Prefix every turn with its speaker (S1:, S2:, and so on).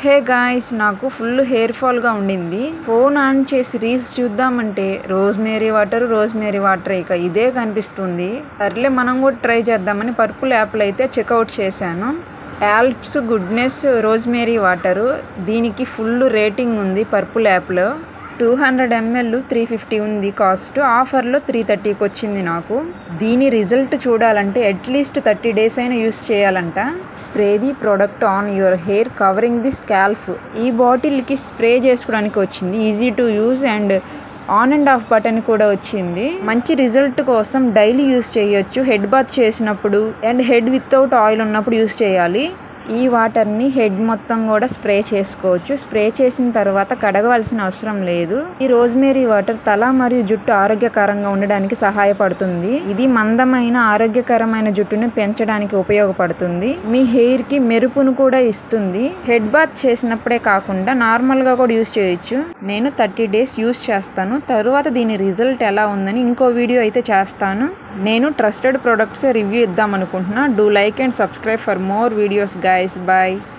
S1: Hey guys, నాకు full hair fall గా ఉండింది. ఫోన్ ఆన్ చేసి రీల్స్ చూద్దామంటే రోజ్మేరీ వాటర్ ఇక ఇదే కనిపిస్తుంది. సర్లే మనం కూడా ట్రై చేద్దామని పర్పుల్ యాప్లో అయితే చెక్అవుట్ చేశాను. ఆల్ప్స్ గుడ్నెస్ రోజ్మేరీ వాటరు, దీనికి ఫుల్ రేటింగ్ ఉంది పర్పుల్ యాప్లో. 200 ml 350 ఉంది కాస్ట్. ఆఫర్లో 330కి వచ్చింది నాకు. దీని రిజల్ట్ చూడాలంటే అట్లీస్ట్ 30 days అయినా యూస్ చేయాలంట. Spray the product on your hair covering the scalp. ఈ బాటిల్కి స్ప్రే చేసుకోవడానికి వచ్చింది. Easy to use and on and of button కూడా వచ్చింది. మంచి రిజల్ట్ కోసం డైలీ యూస్ చేయొచ్చు. హెడ్ బాత్ చేసినప్పుడు అండ్ హెడ్ వితౌట్ ఆయిల్ ఉన్నప్పుడు యూస్ చేయాలి. ఈ వాటర్ని హెడ్ మొత్తం కూడా స్ప్రే చేసుకోవచ్చు. స్ప్రే చేసిన తర్వాత కడగవలసిన అవసరం లేదు. ఈ రోజ్మేరీ వాటర్ తల మరియు జుట్టు ఆరోగ్యకరంగా ఉండడానికి సహాయపడుతుంది. ఇది మందమైన ఆరోగ్యకరమైన జుట్టును పెంచడానికి ఉపయోగపడుతుంది. మీ హెయిర్ కి మెరుపును కూడా ఇస్తుంది. హెడ్ బాత్ చేసినప్పుడే కాకుండా నార్మల్ గా కూడా యూస్ చేయొచ్చు. నేను 30 days యూస్ చేస్తాను. తరువాత దీని రిజల్ట్ ఎలా ఉందని ఇంకో వీడియో అయితే చేస్తాను. నేను ట్రస్టెడ్ ప్రొడక్ట్స్ రివ్యూ ఇద్దాం అనుకుంటున్నా. Do like and subscribe for more videos guys. Bye.